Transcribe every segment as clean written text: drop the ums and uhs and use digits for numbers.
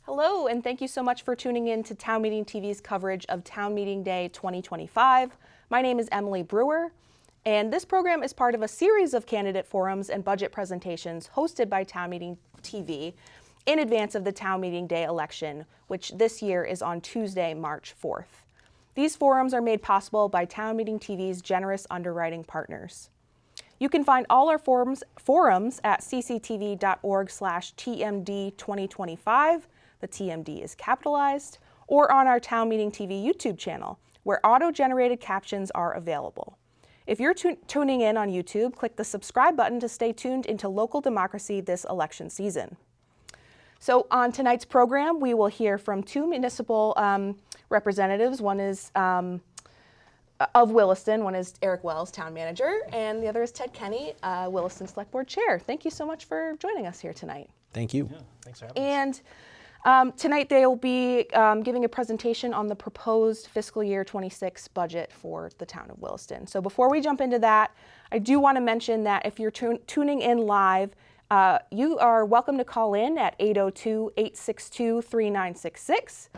Hello, and thank you so much for tuning in to Town Meeting TV's coverage of Town Meeting Day 2025. My name is Emily Brewer, and this program is part of a series of candidate forums and budget presentations hosted by Town Meeting TV in advance of the Town Meeting Day election, which this year is on Tuesday, March 4th. These forums are made possible by Town Meeting TV's generous underwriting partners. You can find all our forums at cctv.org/TMD2025. The TMD is capitalized, or on our Town Meeting TV YouTube channel, where auto-generated captions are available. If you're tuning in on YouTube, click the subscribe button to stay tuned into local democracy this election season. So on tonight's program, we will hear from two municipal representatives. One is of Williston, one is Erik Wells, Town Manager, and the other is Ted Kenney, Williston Selectboard Chair. Thank you so much for joining us here tonight. Thank you. Yeah, thanks for having us. And tonight they will be giving a presentation on the proposed fiscal year 26 budget for the town of Williston. So before we jump into that, I do want to mention that if you're tuning in live, you are welcome to call in at 802-862-3966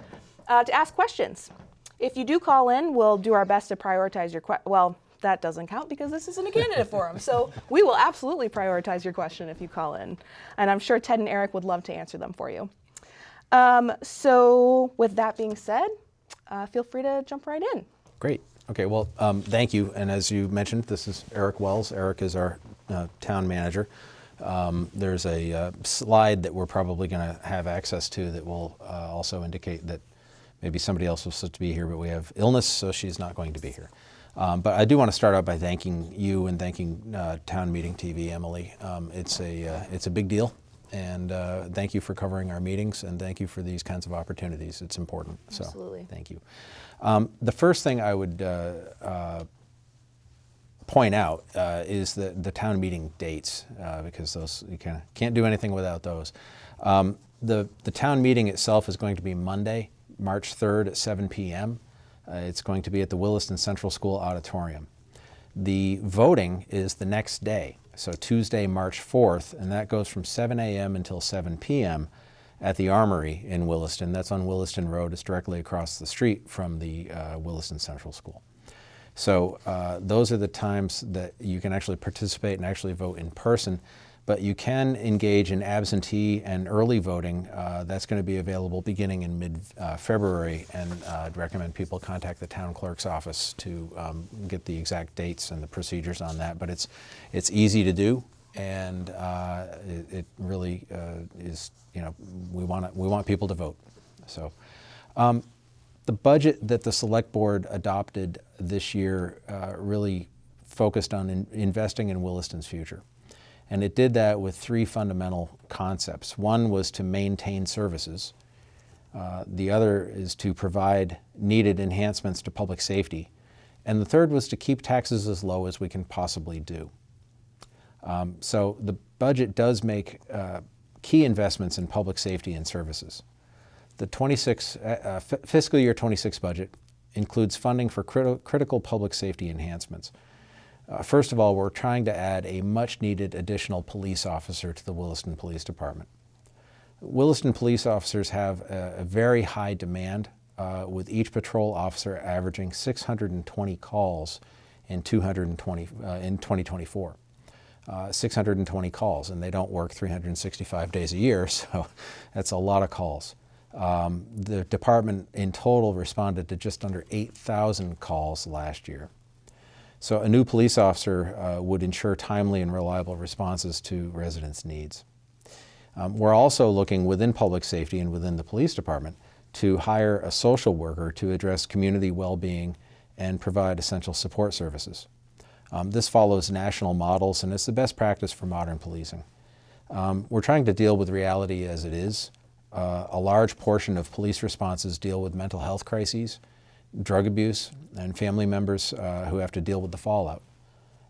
to ask questions. If you do call in, we'll do our best to prioritize your question. Well, that doesn't count because this isn't a candidate forum. So we will absolutely prioritize your question if you call in. And I'm sure Ted and Erik would love to answer them for you. So with that being said, feel free to jump right in. Great. Okay, well, thank you. And as you mentioned, this is Erik Wells. Erik is our town manager. There's a slide that we're probably going to have access to that will also indicate that maybe somebody else was supposed to be here, but we have illness, so she's not going to be here. But I do want to start out by thanking you and thanking Town Meeting TV, Emily. It's a big deal. And thank you for covering our meetings, and thank you for these kinds of opportunities. It's important. Absolutely. So thank you. The first thing I would point out is the town meeting dates, because those you can't do anything without those. The town meeting itself is going to be Monday, March 3rd at 7 p.m. It's going to be at the Williston Central School Auditorium. The voting is the next day. So Tuesday, March 4th, and that goes from 7 a.m. until 7 p.m. at the Armory in Williston. That's on Williston Road. It's directly across the street from the Williston Central School. So those are the times that you can actually participate and actually vote in person, but you can engage in absentee and early voting. That's going to be available beginning in mid-February, and I'd recommend people contact the town clerk's office to get the exact dates and the procedures on that. But it's easy to do, and it really is. We want people to vote. So the budget that the Select Board adopted this year really focused on investing in Williston's future. And it did that with three fundamental concepts. One was to maintain services. The other is to provide needed enhancements to public safety. And the third was to keep taxes as low as we can possibly do. So the budget does make key investments in public safety and services. The fiscal year 26 budget includes funding for critical public safety enhancements. First of all, we're trying to add a much-needed additional police officer to the Williston Police Department. Williston police officers have a very high demand, with each patrol officer averaging 620 calls in 2024. 620 calls, and they don't work 365 days a year, so that's a lot of calls. The department in total responded to just under 8,000 calls last year. So a new police officer would ensure timely and reliable responses to residents' needs. We're also looking within public safety and within the police department to hire a social worker to address community well-being and provide essential support services. This follows national models, and it's the best practice for modern policing. We're trying to deal with reality as it is. A large portion of police responses deal with mental health crises, drug abuse, and family members who have to deal with the fallout.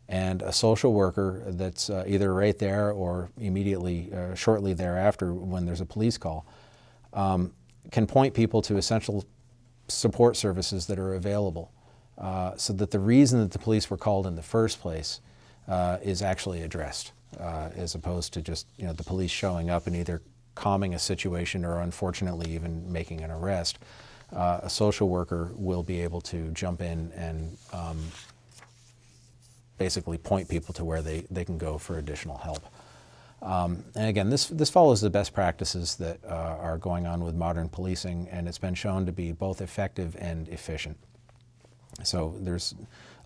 And a social worker that's either right there or immediately, shortly thereafter when there's a police call, can point people to essential support services that are available, so that the reason that the police were called in the first place is actually addressed, as opposed to just the police showing up and either calming a situation or unfortunately even making an arrest, a social worker will be able to jump in and basically point people to where they can go for additional help. And again, this follows the best practices that are going on with modern policing, and it's been shown to be both effective and efficient. So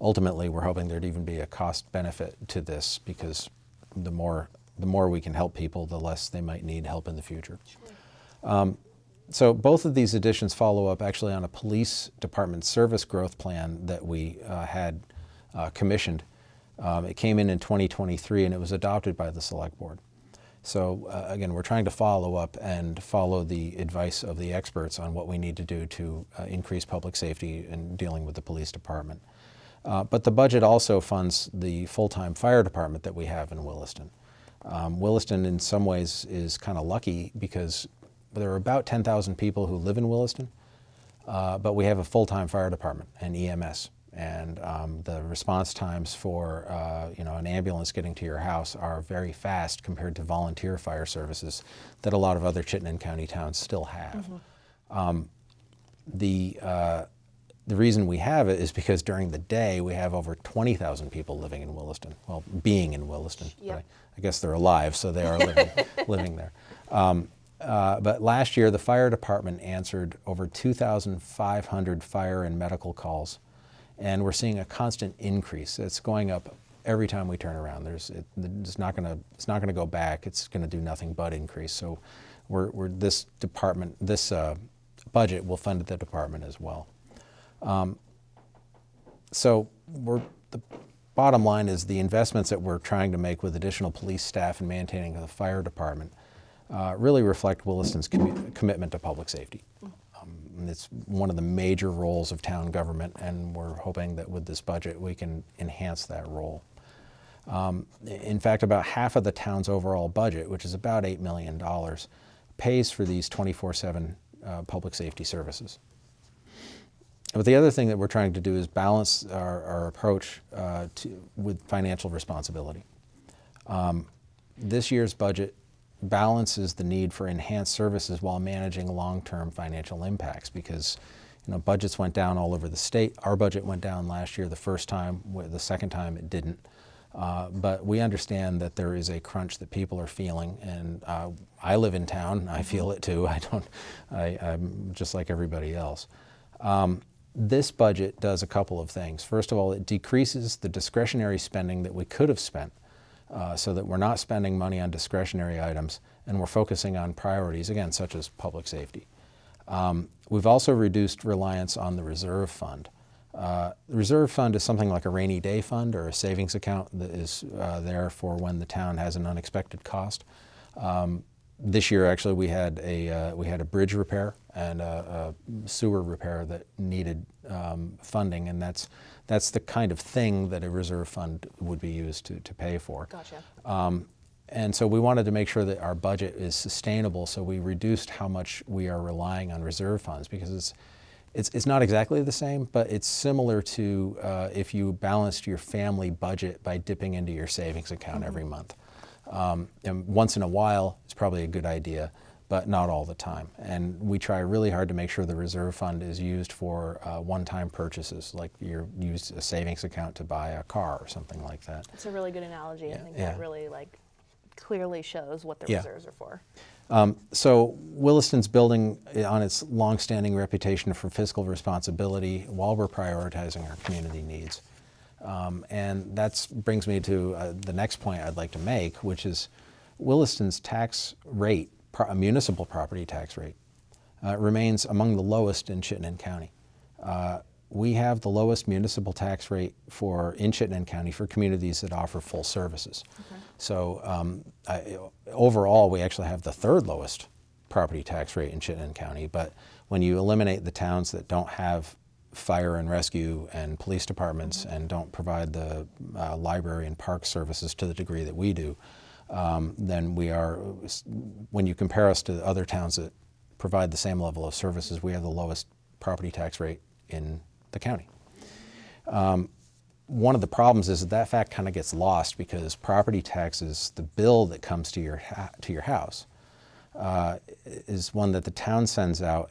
ultimately, we're hoping there'd even be a cost benefit to this, because the more we can help people, the less they might need help in the future. Sure. So both of these additions follow up actually on a police department service growth plan that we had commissioned. It came in 2023, and it was adopted by the Selectboard. So again, we're trying to follow up and follow the advice of the experts on what we need to do to increase public safety in dealing with the police department. But the budget also funds the full-time fire department that we have in Williston. Williston in some ways is kind of lucky because there are about 10,000 people who live in Williston, but we have a full-time fire department and EMS. And the response times for an ambulance getting to your house are very fast compared to volunteer fire services that a lot of other Chittenden County towns still have. Mm-hmm. The reason we have it is because during the day we have over 20,000 people living in Williston. Well, being in Williston. Yep. I guess they're alive, so they are living there. But last year the fire department answered over 2,500 fire and medical calls. And we're seeing a constant increase. It's going up every time we turn around. It's not going to go back. It's going to do nothing but increase. So, this budget will fund the department as well. So the bottom line is the investments that we're trying to make with additional police staff and maintaining the fire department really reflect Williston's commitment to public safety. It's one of the major roles of town government, and we're hoping that with this budget we can enhance that role. In fact, about half of the town's overall budget, which is about $8 million, pays for these 24/7 public safety services. But the other thing that we're trying to do is balance our approach with financial responsibility. This year's budget balances the need for enhanced services while managing long-term financial impacts, because budgets went down all over the state. Our budget went down last year the first time. The second time it didn't. But we understand that there is a crunch that people are feeling, and I live in town. I feel it too. I'm just like everybody else. This budget does a couple of things. First of all, it decreases the discretionary spending that we could have spent, so that we're not spending money on discretionary items and we're focusing on priorities, again, such as public safety. We've also reduced reliance on the reserve fund. The reserve fund is something like a rainy day fund or a savings account that is there for when the town has an unexpected cost. This year, actually, we had a bridge repair and a sewer repair that needed funding, and that's the kind of thing that a reserve fund would be used to pay for. Gotcha. And so we wanted to make sure that our budget is sustainable, so we reduced how much we are relying on reserve funds, because it's not exactly the same, but it's similar to if you balanced your family budget by dipping into your savings account every month. And once in a while, it's probably a good idea, but not all the time. And we try really hard to make sure the reserve fund is used for one-time purchases, like you use a savings account to buy a car or something like that. It's a really good analogy. I think that really clearly shows what the reserves are for. So Williston's building on its long-standing reputation for fiscal responsibility while we're prioritizing our community needs. And that brings me to the next point I'd like to make, which is Williston's tax rate, municipal property tax rate, remains among the lowest in Chittenden County. We have the lowest municipal tax rate in Chittenden County for communities that offer full services. Okay. So overall, we actually have the third lowest property tax rate in Chittenden County. But when you eliminate the towns that don't have fire and rescue and police departments and don't provide the library and park services to the degree that we do, then we are, when you compare us to other towns that provide the same level of services, we have the lowest property tax rate in the county. One of the problems is that fact kind of gets lost because property tax is the bill that comes to your house. is one that the town sends out,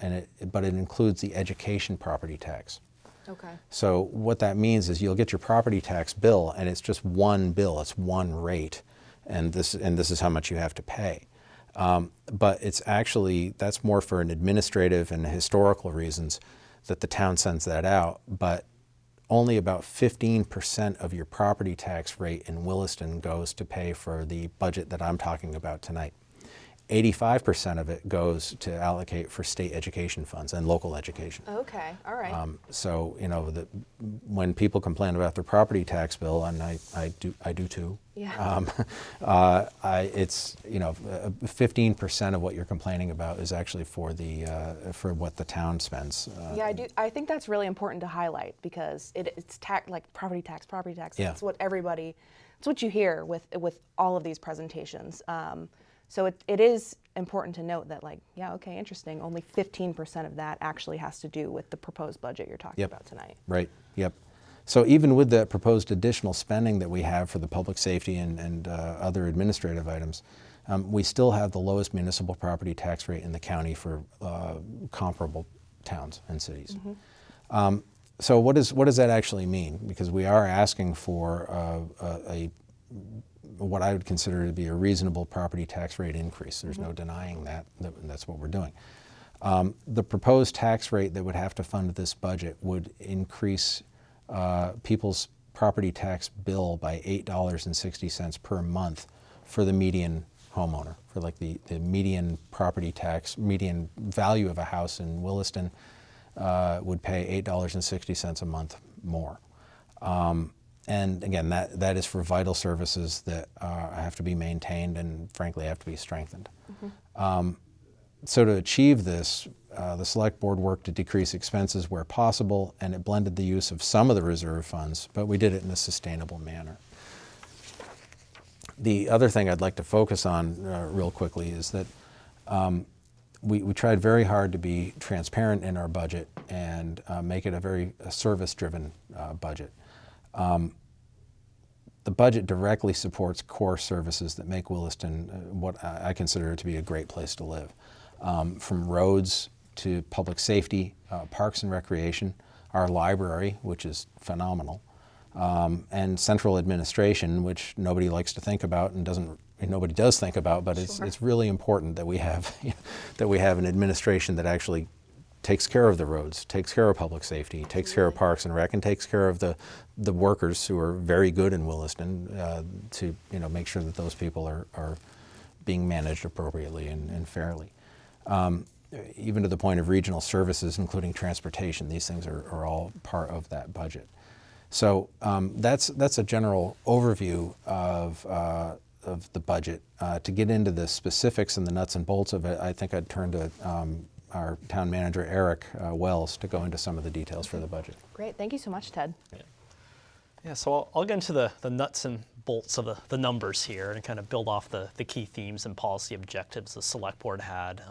but it includes the education property tax. Okay. So what that means is you'll get your property tax bill, and it's just one bill, it's one rate, and this is how much you have to pay. But it's actually, that's more for an administrative and historical reasons that the town sends that out, but only about 15% of your property tax rate in Williston goes to pay for the budget that I'm talking about tonight. 85% of it goes to allocate for state education funds and local education. Okay, all right. So, you know, when people complain about their property tax bill, and I do too. Yeah. It's, you know, 15% of what you're complaining about is actually for for what the town spends. Yeah, I think that's really important to highlight, because it's like property tax. Yeah. That's what it's what you hear with all of these presentations. So it is important to note that, like, yeah, okay, interesting, only 15% of that actually has to do with the proposed budget you're talking about tonight. Right, yep. So even with the proposed additional spending that we have for the public safety and other administrative items, we still have the lowest municipal property tax rate in the county for comparable towns and cities. Mm-hmm. So what does that actually mean? Because we are asking for what I would consider to be a reasonable property tax rate increase. There's no denying that. That's what we're doing. The proposed tax rate that would have to fund this budget would increase people's property tax bill by $8.60 per month for the median homeowner, for like the median property tax, median value of a house in Williston would pay $8.60 a month more. And again, that is for vital services that have to be maintained and frankly have to be strengthened. Mm-hmm. So to achieve this, the Select Board worked to decrease expenses where possible, and it blended the use of some of the reserve funds, but we did it in a sustainable manner. The other thing I'd like to focus on real quickly is that we tried very hard to be transparent in our budget and make it a very service-driven budget. The budget directly supports core services that make Williston what I consider to be a great place to live. From roads to public safety, parks and recreation, our library, which is phenomenal, and central administration, which nobody likes to think about and nobody does think about, but it's really important that we have an administration that actually takes care of the roads, takes care of public safety, takes care of parks and rec, and takes care of the workers who are very good in Williston to make sure that those people are being managed appropriately and fairly. Even to the point of regional services, including transportation, these things are all part of that budget. So that's a general overview of the budget. To get into the specifics and the nuts and bolts of it, I think I'd turn to our town manager, Erik Wells, to go into some of the details for the budget. Great, thank you so much, Ted. Yeah, so I'll get into the nuts and bolts of the numbers here and kind of build off the key themes and policy objectives the Select Board had.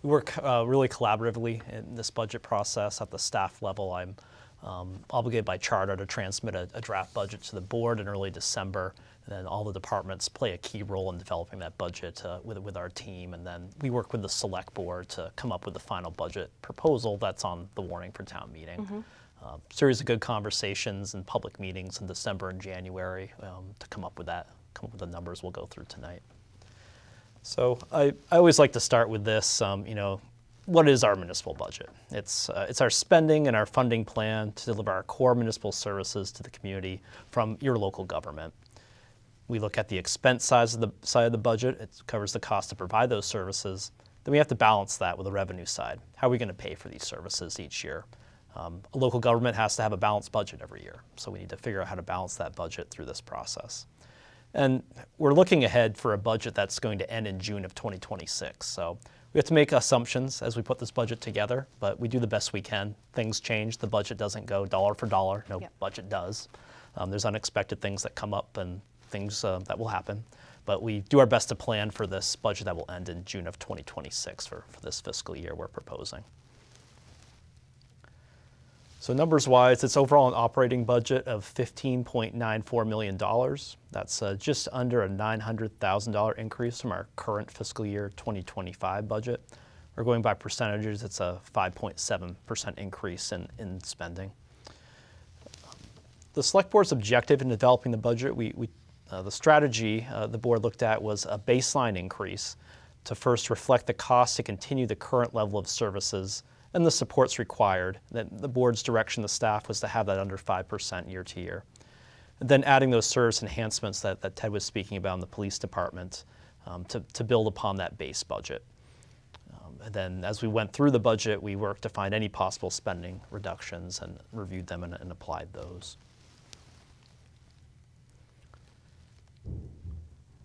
We work really collaboratively in this budget process at the staff level. I'm obligated by charter to transmit a draft budget to the board in early December, and then all the departments play a key role in developing that budget with our team, and then we work with the Select Board to come up with the final budget proposal that's on the warning for town meeting. Mm-hmm. Series of good conversations and public meetings in December and January to come up with the numbers we'll go through tonight. So I always like to start with this, what is our municipal budget? It's our spending and our funding plan to deliver our core municipal services to the community from your local government. We look at the expense side of the budget. It covers the cost to provide those services. Then we have to balance that with the revenue side. How are we going to pay for these services each year? A local government has to have a balanced budget every year, so we need to figure out how to balance that budget through this process. And we're looking ahead for a budget that's going to end in June of 2026. So we have to make assumptions as we put this budget together, but we do the best we can. Things change. The budget doesn't go dollar for dollar. No budget does. There's unexpected things that come up and things that will happen. But we do our best to plan for this budget that will end in June of 2026 for this fiscal year we're proposing. So numbers-wise, it's overall an operating budget of $15.94 million. That's just under a $900,000 increase from our current fiscal year 2025 budget. Or going by percentages, it's a 5.7% increase in spending. The Select Board's objective in developing the budget, the strategy the board looked at was a baseline increase to first reflect the cost to continue the current level of services and the supports required. That the board's direction to staff was to have that under 5% year to year. And then adding those service enhancements that Ted was speaking about in the police department to build upon that base budget. And then as we went through the budget, we worked to find any possible spending reductions and reviewed them and applied those.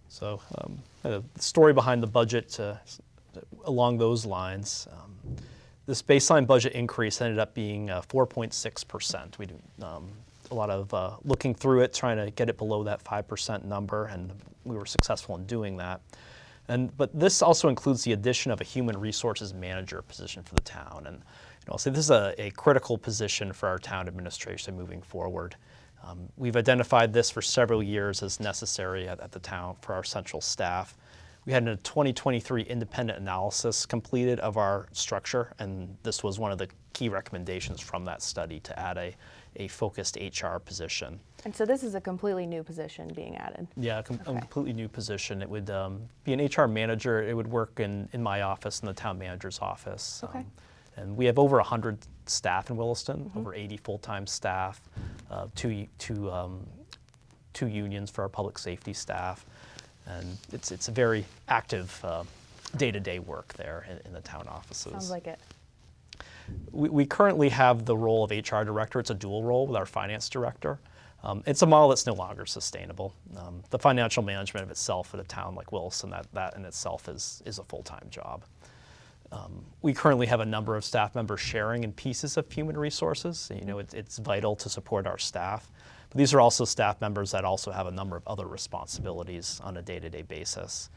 So the story behind the budget along those lines, this baseline budget increase ended up being 4.6%. We did a lot of looking through it, trying to get it below that 5% number, and we were successful in doing that. But this also includes the addition of a human resources manager position for the town. And I'll say this is a critical position for our town administration moving forward. We've identified this for several years as necessary at the town for our central staff. We had a 2023 independent analysis completed of our structure, and this was one of the key recommendations from that study to add a focused HR position. And so this is a completely new position being added? Yeah, a completely new position. It would be an HR manager. It would work in my office, in the town manager's office. Okay. And we have over 100 staff in Williston, over 80 full-time staff, two unions for our public safety staff. And it's a very active day-to-day work there in the town offices. Sounds like it. We currently have the role of HR director. It's a dual role with our finance director. It's a model that's no longer sustainable. The financial management of itself at a town like Williston, that in itself is a full-time job. We currently have a number of staff members sharing in pieces of human resources. It's vital to support our staff. But these are also staff members that also have a number of other responsibilities on a day-to-day basis.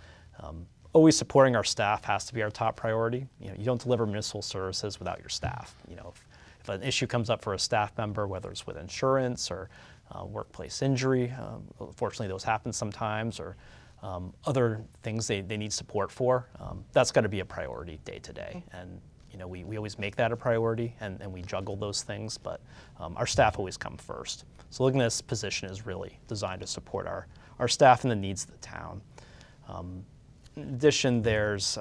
Always supporting our staff has to be our top priority. You don't deliver municipal services without your staff. If an issue comes up for a staff member, whether it's with insurance or workplace injury, unfortunately those happen sometimes, or other things they need support for, that's got to be a priority day to day. And we always make that a priority, and we juggle those things, but our staff always come first. So looking at this position is really designed to support our staff and the needs of the town. In addition, there's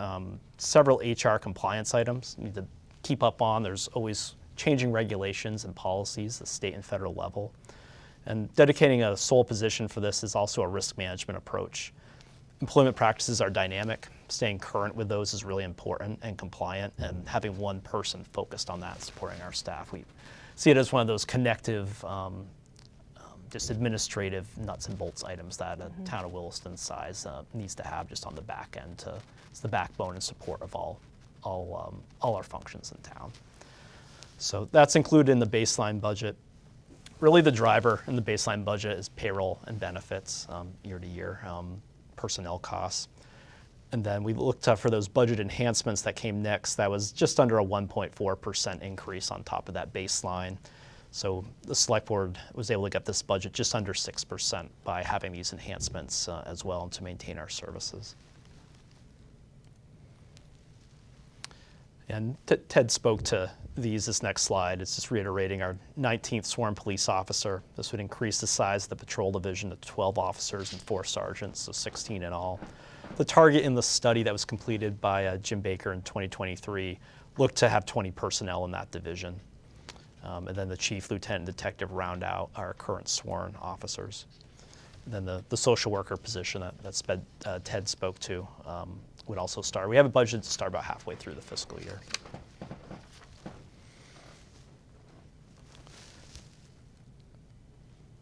several HR compliance items you need to keep up on. There's always changing regulations and policies at the state and federal level. And dedicating a sole position for this is also a risk management approach. Employment practices are dynamic. Staying current with those is really important and compliant, and having one person focused on that, supporting our staff. We see it as one of those connective, just administrative nuts and bolts items that a town of Williston size needs to have just on the back end. It's the backbone and support of all our functions in town. So that's included in the baseline budget. Really the driver in the baseline budget is payroll and benefits year to year, personnel costs. And then we looked for those budget enhancements that came next. That was just under a 1.4% increase on top of that baseline. So the Select Board was able to get this budget just under 6% by having these enhancements as well, and to maintain our services. And Ted spoke to this next slide. It's just reiterating our 19th sworn police officer. This would increase the size of the patrol division to 12 officers and 4 sergeants, so 16 in all. The target in the study that was completed by Jim Baker in 2023 looked to have 20 personnel in that division. And then the chief, lieutenant, detective round out our current sworn officers. And then the social worker position that Ted spoke to would also start. We have a budget to start about halfway through the fiscal year.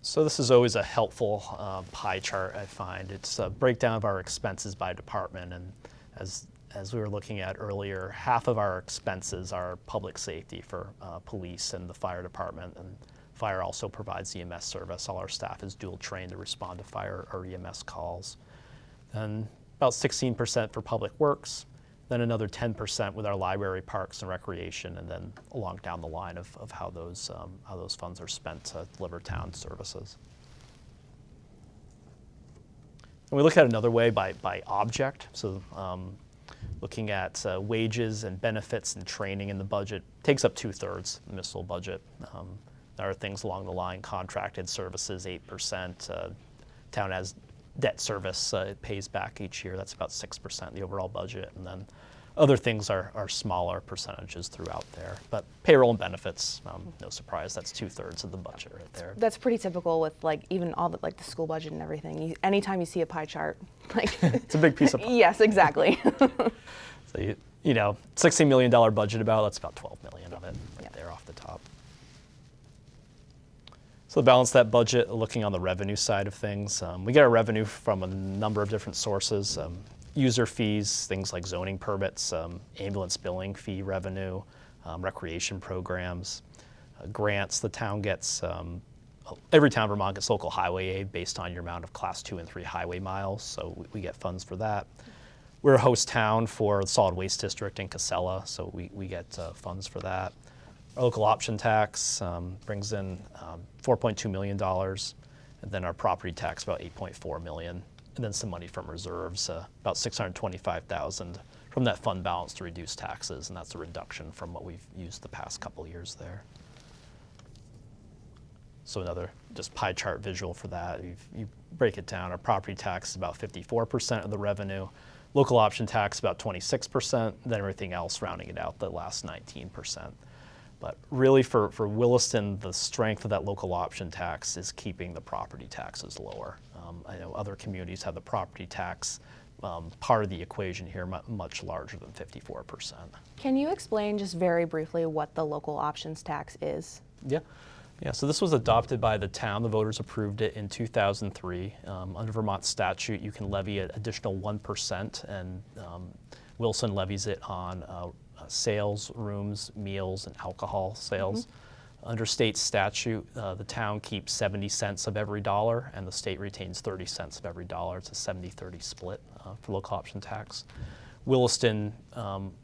So this is always a helpful pie chart, I find. It's a breakdown of our expenses by department, and as we were looking at earlier, half of our expenses are public safety for police and the fire department, and fire also provides EMS service. All our staff is dual trained to respond to fire or EMS calls. And about 16% for public works, then another 10% with our library, parks, and recreation, and then along down the line of how those funds are spent to deliver town services. And we look at it another way by object. So looking at wages and benefits and training in the budget takes up 2/3 the municipal budget. There are things along the line, contracted services, 8%. Town has debt service, it pays back each year. That's about 6% of the overall budget. And then other things are smaller percentages throughout there. But payroll and benefits, no surprise, that's 2/3 of the budget right there. That's pretty typical with like even all the like the school budget and everything. Anytime you see a pie chart, like It's a big piece of pie. Yes, exactly. So you know, $16 million budget that's about 12 million of it right there off the top. So to balance that budget, looking on the revenue side of things, we get our revenue from a number of different sources. User fees, things like zoning permits, ambulance billing fee revenue, recreation programs, grants. The town gets, every town in Vermont gets local highway aid based on your amount of class 2 and 3 highway miles, so we get funds for that. We're a host town for the solid waste district in Casella, so we get funds for that. Our local option tax brings in $4.2 million, and then our property tax about $8.4 million, and then some money from reserves, about $625,000 from that fund balance to reduce taxes, and that's a reduction from what we've used the past couple of years there. So another just pie chart visual for that. You break it down. Our property tax is about 54% of the revenue, local option tax about 26%, then everything else rounding it out, the last 19%. But really for Williston, the strength of that local option tax is keeping the property taxes lower. I know other communities have the property tax part of the equation here much larger than 54%. Can you explain just very briefly what the local options tax is? Yeah, so this was adopted by the town. The voters approved it in 2003. Under Vermont statute, you can levy an additional 1%, and Williston levies it on sales, rooms, meals, and alcohol sales. Under state statute, the town keeps 70 cents of every dollar, and the state retains 30 cents of every dollar. It's a 70-30 split for local option tax. Williston,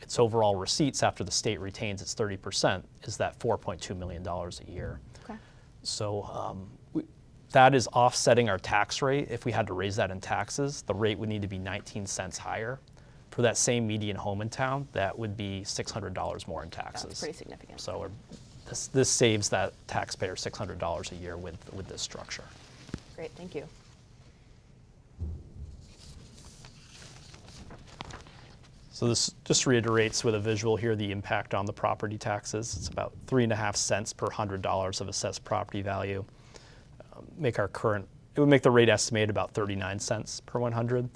its overall receipts after the state retains its 30% is that $4.2 million a year. Okay. So that is offsetting our tax rate. If we had to raise that in taxes, the rate would need to be 19 cents higher. For that same median home in town, that would be $600 more in taxes. That's pretty significant. So this saves that taxpayer $600 a year with this structure. Great, thank you. So this just reiterates with a visual here the impact on the property taxes. It's about 3.5 cents per $100 of assessed property value. It would make the rate estimated about 39 cents per 100.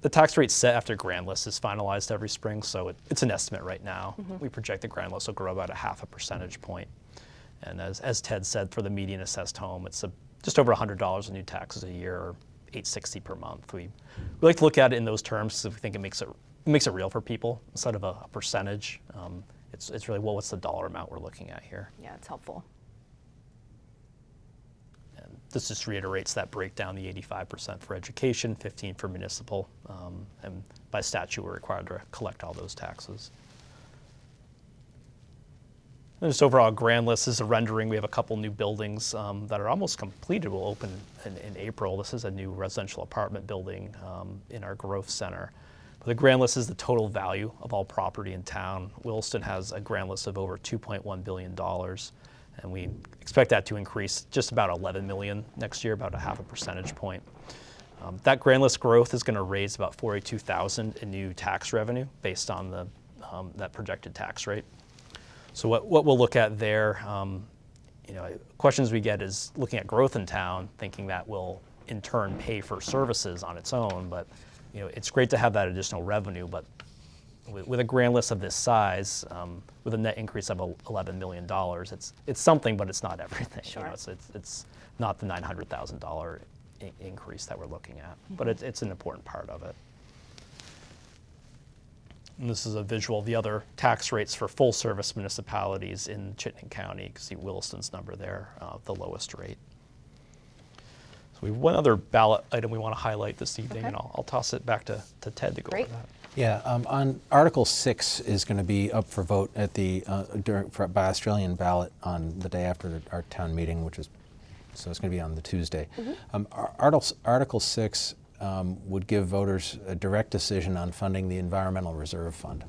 The tax rate set after grand list is finalized every spring, so it's an estimate right now. We project the grand list will grow about 0.5 percentage point. And as Ted said, for the median assessed home, it's just over $100 in new taxes a year, or $860 per month. We like to look at it in those terms because we think it makes it real for people instead of a percentage. It's really, well, what's the dollar amount we're looking at here? Yeah, it's helpful. This just reiterates that breakdown, the 85% for education, 15% for municipal, and by statute we're required to collect all those taxes. And just overall grand list is a rendering. We have a couple new buildings that are almost completed. Will open in April. This is a new residential apartment building in our growth center. But the grand list is the total value of all property in town. Williston has a grand list of over $2.1 billion. And we expect that to increase just about 11 million next year, about 0.5 percentage point. That grand list growth is going to raise about $42,000 in new tax revenue based on that projected tax rate. So what we'll look at there, questions we get is looking at growth in town, thinking that will in turn pay for services on its own. But it's great to have that additional revenue, but with a grand list of this size, with a net increase of $11 million, it's something, but it's not everything. Sure. It's not the $900,000 increase that we're looking at, but it's an important part of it. And this is a visual of the other tax rates for full-service municipalities in Chittenden County. You can see Williston's number there, the lowest rate. So we have one other ballot item we want to highlight this evening, Okay. and I'll toss it back to Ted to go Great. over that. Yeah, on Article 6 is going to be up for vote at the by Australian ballot on the day after our town meeting, so it's going to be on the Tuesday. Article 6 would give voters a direct decision on funding the Environmental Reserve Fund.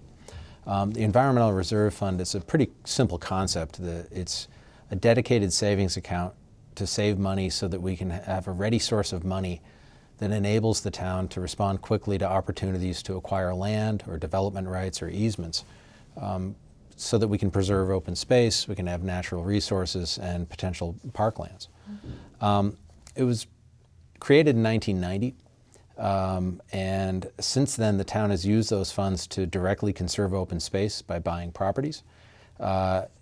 The Environmental Reserve Fund is a pretty simple concept. It's a dedicated savings account to save money so that we can have a ready source of money that enables the town to respond quickly to opportunities to acquire land or development rights or easements, so that we can preserve open space, we can have natural resources and potential parklands. It was created in 1990, and since then the town has used those funds to directly conserve open space by buying properties.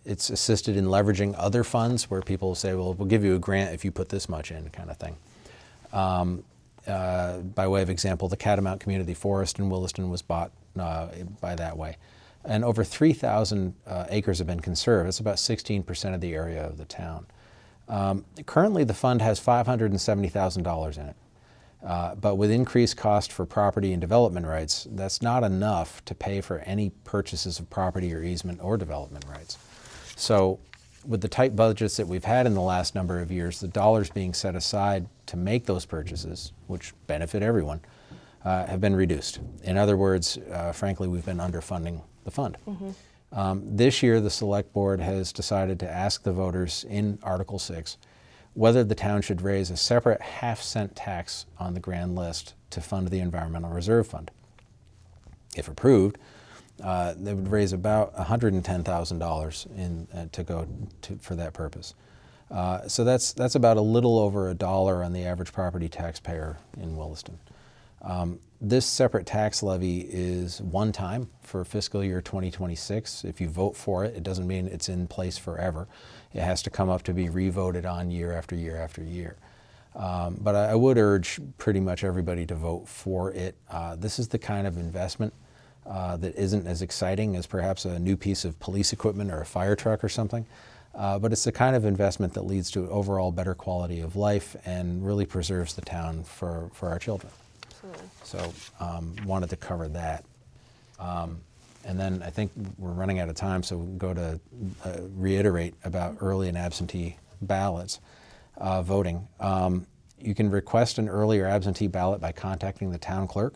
It's assisted in leveraging other funds where people say, well, we'll give you a grant if you put this much in, kind of thing. By way of example, the Catamount Community Forest in Williston was bought by that way. And over 3,000 acres have been conserved. It's about 16% of the area of the town. Currently, the fund has $570,000 in it. But with increased cost for property and development rights, that's not enough to pay for any purchases of property or easement or development rights. So with the tight budgets that we've had in the last number of years, the dollars being set aside to make those purchases, which benefit everyone, have been reduced. In other words, frankly, we've been underfunding the fund. This year, the Selectboard has decided to ask the voters in Article 6 whether the town should raise a separate half-cent tax on the grand list to fund the Environmental Reserve Fund. If approved, they would raise about $110,000 to go for that purpose. So that's about a little over $1 on the average property taxpayer in Williston. This separate tax levy is one time for fiscal year 2026. If you vote for it, it doesn't mean it's in place forever. It has to come up to be re-voted on year after year after year. But I would urge pretty much everybody to vote for it. This is the kind of investment that isn't as exciting as perhaps a new piece of police equipment or a fire truck or something. But it's the kind of investment that leads to overall better quality of life and really preserves the town for our children. Absolutely. So wanted to cover that. And then I think we're running out of time, so we'll go to reiterate about early and absentee ballots voting. You can request an early or absentee ballot by contacting the town clerk.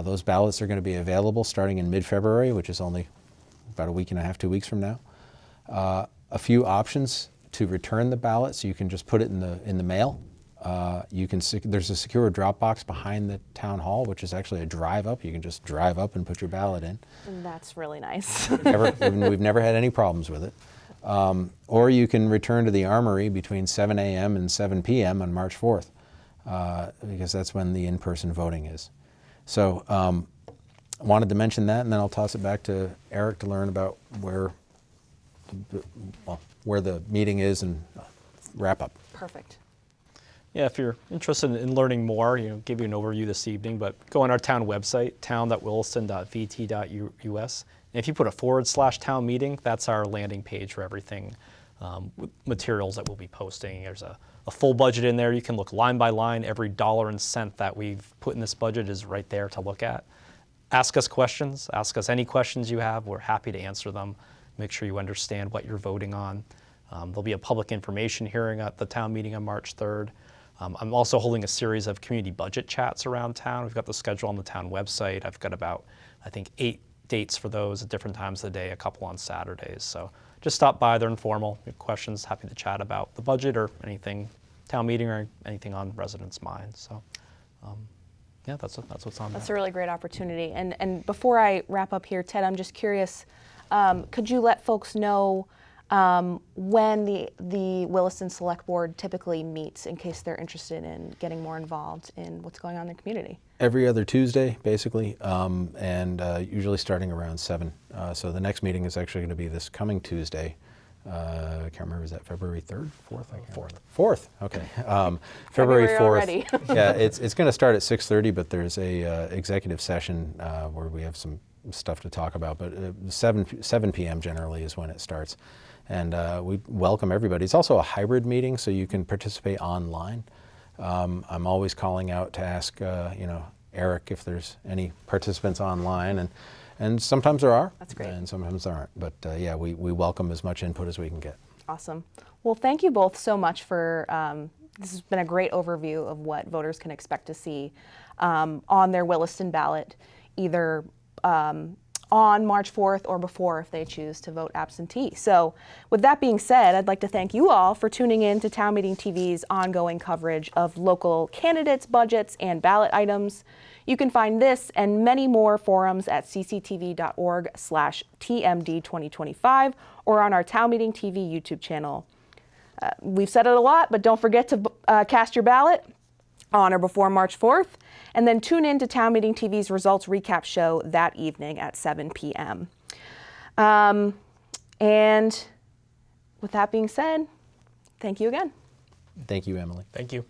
Those ballots are going to be available starting in mid-February, which is only about a week and a half, 2 weeks from now. A few options to return the ballot, so you can just put it in the mail. There's a secure drop box behind the town hall, which is actually a drive up. You can just drive up and put your ballot in. And that's really nice. We've never had any problems with it. Or you can return to the Armory between 7 a.m. and 7 p.m. on March 4th, because that's when the in-person voting is. So I wanted to mention that, and then I'll toss it back to Erik to learn about where the meeting is and wrap up. Perfect. Yeah, if you're interested in learning more, give you an overview this evening, but go on our town website, town.williston.vt.us. And if you put a /town meeting, that's our landing page for everything, with materials that we'll be posting. There's a full budget in there. You can look line by line. Every dollar and cent that we've put in this budget is right there to look at. Ask us questions. Ask us any questions you have. We're happy to answer them. Make sure you understand what you're voting on. There'll be a public information hearing at the town meeting on March 3rd. I'm also holding a series of community budget chats around town. We've got the schedule on the town website. I've got about, I think, 8 dates for those at different times of the day, a couple on Saturdays. So just stop by, they're informal. If you have questions, happy to chat about the budget or anything, town meeting or anything on residents' minds. So yeah, that's what's on there. That's a really great opportunity. And before I wrap up here, Ted, I'm just curious, could you let folks know when the Williston Select Board typically meets, in case they're interested in getting more involved in what's going on in the community? Every other Tuesday, basically, and usually starting around 7. So the next meeting is actually going to be this coming Tuesday. I can't remember, is that February 3rd? 4th? 4th, okay. February 4th. Already. Yeah, it's going to start at 6:30, but there's a executive session where we have some stuff to talk about, but 7 p.m. generally is when it starts. And we welcome everybody. It's also a hybrid meeting, so you can participate online. I'm always calling out to ask, Erik if there's any participants online, and sometimes there are. That's great. And sometimes there aren't. But yeah, we welcome as much input as we can get. Awesome. Well, thank you both so much for, this has been a great overview of what voters can expect to see on their Williston ballot, either on March 4th or before if they choose to vote absentee. So with that being said, I'd like to thank you all for tuning in to Town Meeting TV's ongoing coverage of local candidates, budgets, and ballot items. You can find this and many more forums at cctv.org/TMD2025 or on our Town Meeting TV YouTube channel. We've said it a lot, but don't forget to cast your ballot on or before March 4th, and then tune in to Town Meeting TV's results recap show that evening at 7 p.m. And with that being said, thank you again. Thank you, Emily. Thank you.